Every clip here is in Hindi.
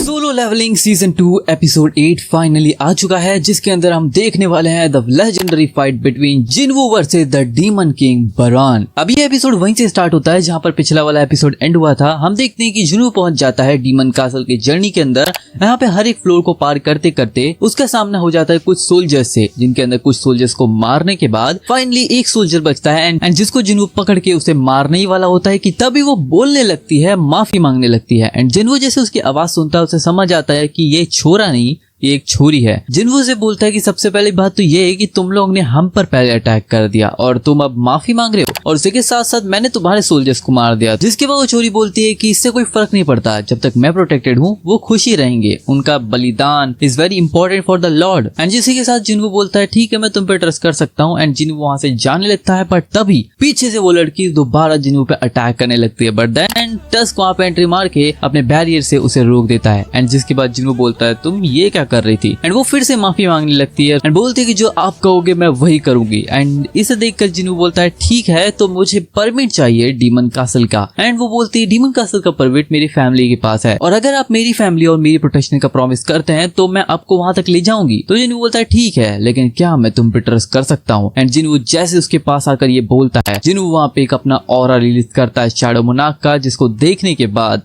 Solo Leveling season 2 episode 8 finally आ चुका है, जिसके अंदर हम देखने वाले हैं the legendary fight between Jinwoo versus the demon king Baran. अब ये एपिसोड वहीं से स्टार्ट होता है जहां पर पिछला वाला एपिसोड एंड हुआ था। हम देखते हैं कि जिन्वू पहुंच जाता है डीमन कासल के जर्नी के अंदर। यहाँ पे हर एक फ्लोर को पार करते करते उसका सामना हो जाता है कुछ सोल्जर्स से, जिनके अंदर कुछ सोल्जर्स को मारने के बाद फाइनली एक सोल्जर बचता है एंड जिसको जिन्वू पकड़ के उसे मारने ही वाला होता है कि तभी वो बोलने लगती है, माफी मांगने लगती है। एंड जिन्वू जैसे उसकी आवाज सुनता है उसे समझ आता है कि ये छोरा नहीं, ये एक छोरी है। जिन्वू से बोलता है कि सबसे पहली बात तो ये है कि तुम लोग ने हम पर पहले अटैक कर दिया और तुम अब माफी मांग रहे हो, और उसी के साथ साथ मैंने तुम्हारे सोल्जर्स को मार दिया। जिसके बाद वो छोरी बोलती है कि इससे कोई फर्क नहीं पड़ता, जब तक मैं प्रोटेक्टेड हूँ वो खुशी रहेंगे, उनका बलिदान is very important for the Lord. And जिसी के साथ जिन्वू बोलता है ठीक है मैं तुम पे ट्रस्ट कर सकता हूँ। एंड जिन्वू वहां से जाने लगता है, पर तभी पीछे से वो लड़की दोबारा जिन्वू पे अटैक करने लगती है, बट देन टस्क वहां पे एंट्री मार के अपने बैरियर से उसे रोक देता है। एंड जिसके बाद जिन्वू बोलता है तुम ये क्या कर रही थी, एंड वो फिर से माफी मांगने लगती है एंड बोलती है कि जो आप कहोगे मैं वही करूंगी। एंड इसे देखकर जिन्वू बोलता है ठीक है तो मुझे परमिट चाहिए डीमन कासल का। एंड वो बोलती है डीमन कासल का परमिट मेरी फैमिली के पास है, और अगर आप मेरी फैमिली और मेरी प्रोटेक्शन का प्रॉमिस करते हैं तो मैं आपको वहां तक ले जाऊंगी। तो जिन्वू बोलता है ठीक है, लेकिन क्या मैं तुम पे ट्रस्ट कर सकता हूँ। एंड जिन्वू जैसे उसके पास आकर ये बोलता है, जिन्वू वहां पे एक अपना ऑरा रिलीज करता है शैडो मोनार्क का, जिसको देखने के बाद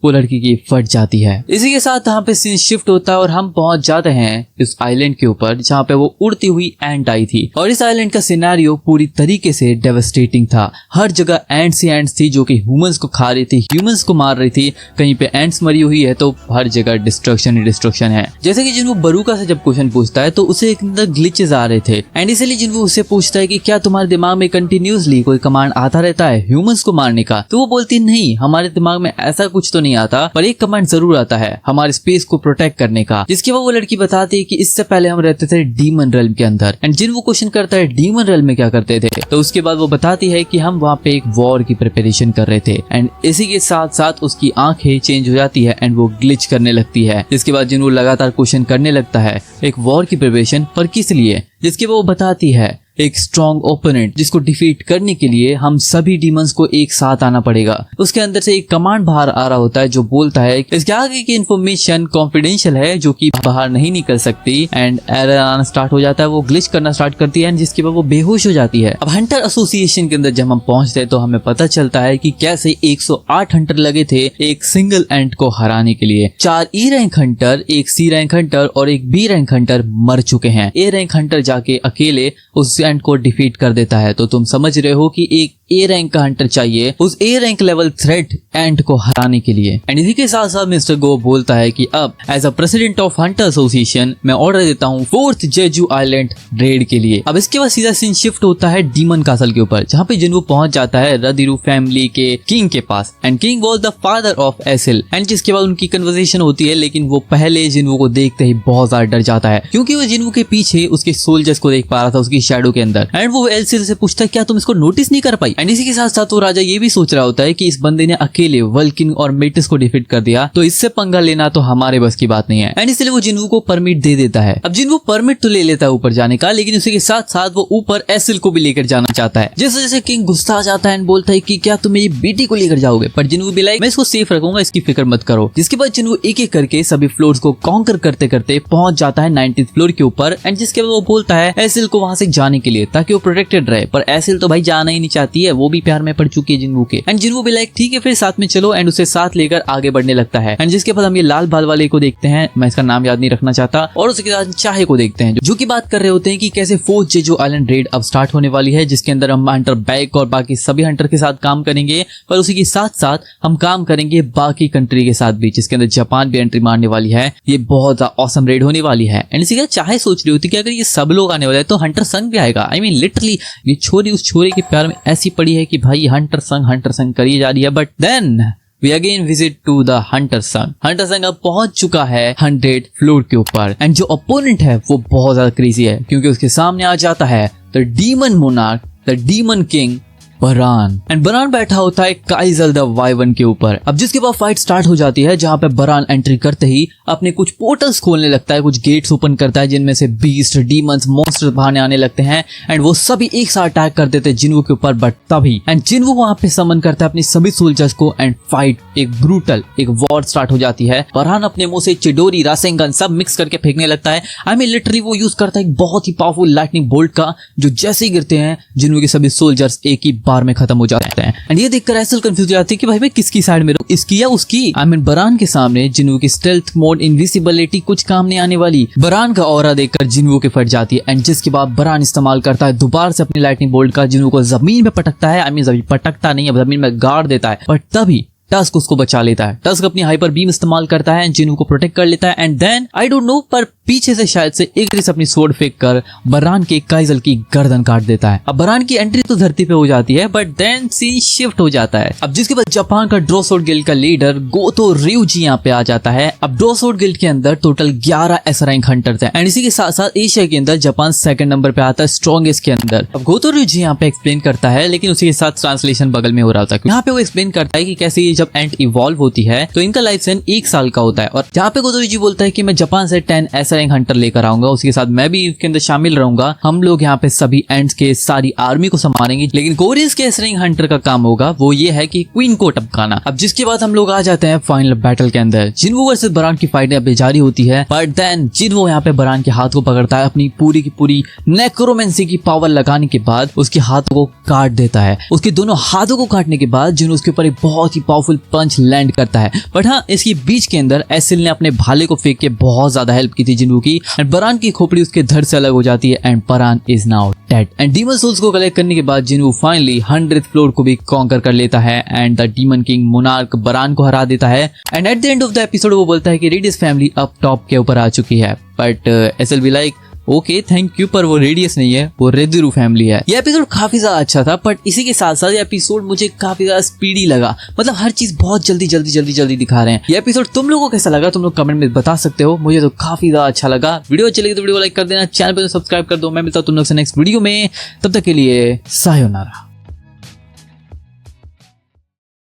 वो लड़की की फट जाती है। इसी के साथ यहाँ पे सीन शिफ्ट होता है और हम पहुंच जाते हैं इस आइलैंड के ऊपर जहाँ पे वो उड़ती हुई एंट आई थी। और इस आइलैंड का सिनेरियो पूरी तरीके से डेवास्टेटिंग था। हर जगह एंट्स ही एंट्स थी जो कि ह्यूमंस को खा रही थी, ह्यूमंस को मार रही थी। कहीं पे एंट्स मरी हुई है तो हर जगह डिस्ट्रक्शन ही डिस्ट्रक्शन है। जैसे कि जिन्वू बरूका से जब क्वेश्चन पूछता है तो उसे एक अंदर ग्लिचेस आ रहे थे, एंड इसलिए जिन्वू उससे पूछता है कि क्या तुम्हारे दिमाग में कंटिन्यूसली कोई कमांड आता रहता है ह्यूमंस को मारने का। तो वो बोलती नहीं, हमारे दिमाग में ऐसा कुछ तो नहीं आता, पर एक कमांड जरूर आता है हमारे स्पेस को प्रोटेक्ट करने का। जिसके बाद वो लड़की बताती है कि इससे पहले हम रहते थे डीमन रेल्म के अंदर। एंड जिन्वू क्वेश्चन करता है डीमन रेल्म में क्या करते थे, तो उसके बाद वो बताती है कि हम वहाँ पे एक वॉर की प्रिपरेशन कर रहे थे। एंड इसी के साथ साथ उसकी आंखें चेंज हो जाती है एंड वो ग्लिच करने लगती है। जिसके बाद जिन्वू लगातार क्वेश्चन करने लगता है एक वॉर की प्रिपरेशन, पर किस लिए। जिसके बाद वो बताती है एक स्ट्रॉन्ग ओपोनेंट जिसको डिफीट करने के लिए हम सभी डीमंस को एक साथ आना पड़ेगा। उसके अंदर से एक कमांड बाहर आ रहा होता है जो बोलता है इसके आगे की इन्फॉर्मेशन कॉन्फिडेंशियल है जो कि बाहर नहीं निकल सकती। एंड एरर आना स्टार्ट हो जाता है, वो ग्लिच करना स्टार्ट करती है, जिसके बाद वो बेहोश हो जाती है। अब हंटर एसोसिएशन के अंदर जब हम पहुंचते हैं तो हमें पता चलता है कि कैसे 108 हंटर लगे थे एक सिंगल एंट को हराने के लिए। 4 ई रैंक हंटर, एक सी रैंक हंटर और एक बी रैंक हंटर मर चुके हैं। ए रैंक हंटर जाके अकेले उस एंट को डिफीट कर देता है। तो तुम समझ रहे हो कि एक ए रैंक का हंटर चाहिए उस ए रैंक लेवल थ्रेट एंट को हराने के लिए। एंड इसी के साथ साथ मिस्टर गो बोलता है कि अब as a president of hunter association मैं ऑर्डर देता हूँ 4th जेजू आइलैंड रेड के लिए। अब इसके बाद सीधा सीन शिफ्ट होता है डीमन कासल के ऊपर, जहाँ पे जिन्वू पहुंच जाता है रदिरू फैमिली के किंग के पास। And king was the father of Esil. एंड जिसके बाद उनकी कन्वर्सेशन होती है, लेकिन वो पहले जिन्वू को देखते ही बहुत ज्यादा डर जाता है, क्योंकि वो जिन्वू के पीछे उसके सोल्जर्स को देख पा रहा था उसकी शैडो के अंदर। एंड वो एसिल से पूछता है क्या तुम इसको नोटिस नहीं कर पाई। एंड इसी के साथ साथ वो राजा ये भी सोच रहा होता है कि इस बंदे ने अकेले वल्किन और मेटिस को डिफीट कर दिया, तो इससे पंगा लेना तो हमारे बस की बात नहीं है। एंड इसलिए वो जिन्वू को परमिट दे देता है। अब जिन्वू परमिट तो ले लेता है ऊपर जाने का, लेकिन उसी के साथ साथ वो ऊपर एसिल को भी लेकर जाना चाहता है। जैसे जैसे किंग गुस्सा आ जाता है एंड बोलता है कि क्या तुम मेरी बेटी को लेकर जाओगे, पर जिन्वू भी लाइक मैं इसको सेफ रखूंगा, इसकी फिक्र मत करो। जिसके बाद जिन्वू एक एक करके सभी फ्लोर्स को कॉन्कर करते करते पहुंच जाता है 90th फ्लोर के ऊपर। एंड जिसके बाद वो बोलता है एसिल को वहां से जाने के लिए ताकि वो प्रोटेक्टेड रहे, पर एसिल तो भाई जाना ही नहीं चाहती है, वो भी प्यार में पड़ चुकी है जिन्वू के। एंड जिन्वू भी लाइक ठीक है फिर साथ में चलो, एंड उसे साथ लेकर आगे बढ़ने लगता है। एंड जिसके बाद हम ये लाल बाल वाले को देखते हैं, मैं इसका नाम याद नहीं रखना चाहता, और उसके साथ चाहे को देखते हैं जो की बात कर रहे होते हैं कि कैसे 4th जेजू आइलैंड रेड अब स्टार्ट होने वाली है, जिसके अंदर हम हंटर बैक और बाकी सभी हंटर के साथ काम करेंगे, पर उसी के साथ साथ हम काम करेंगे बाकी कंट्री के साथ भी, जिसके अंदर जापान भी एंट्री मारने वाली है। ये बहुत ऑसम रेड होने वाली है। एंड इसी का चाहे सोच रही होती कि अगर ये सब लोग आने वाले हैं तो हंटर संग भी आएगा। आई मीन लिटरली ये छोरी उस छोरे के प्यार में ऐसी पड़ी है कि भाई हंटर संग करी जा रही है। But then we again visit to the hunter संग। हंटर संग अब पहुंच चुका है 100 फ्लोर के ऊपर। एंड जो अपोनेंट है वो बहुत ज्यादा क्रेजी है, क्योंकि उसके सामने आ जाता है the demon monarch, the demon king Baran. And Baran बैठा होता है काइजल द वाइवन के ऊपर। अब जिसके बाद फाइट स्टार्ट हो जाती है, जहाँ पे बरान एंट्री करते ही अपने कुछ पोर्टल्स खोलने लगता है, कुछ गेट्स ओपन करता है, जिनमें से बीस्ट, डीमंस, मॉन्स्टर्स बाहर आने लगते हैं एंड वो सभी एक साथ अटैक कर देते हैं जिन्वू के ऊपर। बट तभी एंड जिन्वू वहां पे समन करता है अपनी सभी सोल्जर्स को एंड फाइट एक ब्रूटल एक वॉर स्टार्ट हो जाती है। बरान अपने मुंह से चिडोरी, रासेंगन सब मिक्स करके फेंकने लगता है। आई मीन लिटरली वो यूज करता है एक बहुत ही पावरफुल लाइटनिंग बोल्ट का, जो जैसे ही गिरते हैं जिन्वू के सभी सोल्जर्स एक ही बार में खत्म हो जाते हैं। एंड ये देखकर एसल कंफ्यूज हो जाती है कि भाई मैं किसकी साइड में रहूं, इसकी या उसकी। आई मीन बरान के सामने जिन्वू की स्टेल्थ मोड, इनविजिबिलिटी कुछ काम नहीं आने वाली। बरान का ऑरा देखकर जिन्वू के फट जाती है एंड जिसके बाद बरान इस्तेमाल करता है दोबारा से अपनी लाइटनिंग बोल्ट का, जिन्वू को जमीन में पटकता है। आई मीन जमीन पटकता नहीं है, जमीन में गाड़ देता है। बट तभी टस्क उसको बचा लेता है। टस्क अपनी हाइपर बीम इस्तेमाल करता है एंड जिन्वू को प्रोटेक्ट कर लेता है। And then I don't know, पर पीछे से शायद से इग्रिस अपनी स्वॉर्ड फेंक कर बरान के काइजल की गर्दन काट देता है। अब बरान की एंट्री तो धरती पे हो जाती है, बट देन सीन शिफ्ट हो जाता है। अब जिसके बाद जापान का ड्रोसोड गिल्ड का लीडर गोतो रियुजी यहाँ पे आ जाता है। अब ड्रोसोड गिल्ड के अंदर टोटल 11 एस रैंक हंटर थे एंड इसी के साथ साथ एशिया के अंदर जापान सेकंड नंबर पे आता है स्ट्रॉन्गेस्ट के अंदर। अब गोतो रियुजी यहाँ पे एक्सप्लेन करता है, लेकिन उसी के साथ ट्रांसलेशन बगल में हो रहा था। यहाँ पे वो एक्सप्लेन करता है कि कैसे जब एंट इवॉल्व होती है तो इनका लाइफ स्पैन 1 साल का होता है। और जहाँ पे गोतो रियुजी बोलता है कि मैं जापान से 10 एस रैंक हंटर लेकर आऊंगा, उसके साथ मैं भी इसके अंदर शामिल रहूंगा, हम लोग यहाँ पे सभी एंड्स के सारी आर्मी को संभालेंगे। लेकिन कोरियस के एस रैंक हंटर का काम होगा वो ये है कि क्वीन को टपकाना। अब जिसके बाद हम लोग आ जाते हैं फाइनल बैटल के अंदर। जिन्वू वर्सेस बरान की फाइट अभी जारी होती है, बट देन जिन्वू यहाँ पे बरान के हाथ को पकड़ता है, अपनी पूरी की पूरी नेक्रोमेंसी की पावर लगाने के बाद उसके हाथों को काट देता है। उसके दोनों हाथों को काटने के बाद जिन्वू उसके ऊपर एक बहुत ही पावरफुल पंच लैंड करता है। बट हाँ, इसके बीच के अंदर एसिल ने अपने भाले को फेंक के बहुत ज्यादा हेल्प की थी जिन्वू की एंड बरान की खोपड़ी उसके धड़ से अलग हो जाती है and Baran is now dead. And demon souls को कलेक्ट करने के बाद जिन्वू फाइनली 100th फ्लोर को भी कॉन्कर कर लेता है and the demon king monarch Baran को हरा देता है। And at the end of the episode वो बोलता है कि रेडियस फैमिली अब टॉप के ऊपर आ चुकी है। बट एसएल बी लाइक ओके थैंक यू, पर वो रेडियस नहीं है, वो रेदिरू फैमिली है। ये एपिसोड काफी ज्यादा अच्छा था, बट इसी के साथ साथ ये एपिसोड मुझे काफी ज्यादा स्पीडी लगा। मतलब हर चीज बहुत जल्दी दिखा रहे हैं। ये एपिसोड तुम लोगों को कैसा लगा तुम लोग कमेंट में बता सकते हो। मुझे तो काफी ज्यादा अच्छा लगा। वीडियो अच्छी लगी तो वीडियो लाइक कर देना, चैनल पर सब्सक्राइब कर दो। मैं मिलता हूँ तुम लोग से नेक्स्ट वीडियो में, तब तक के लिए सायोनारा।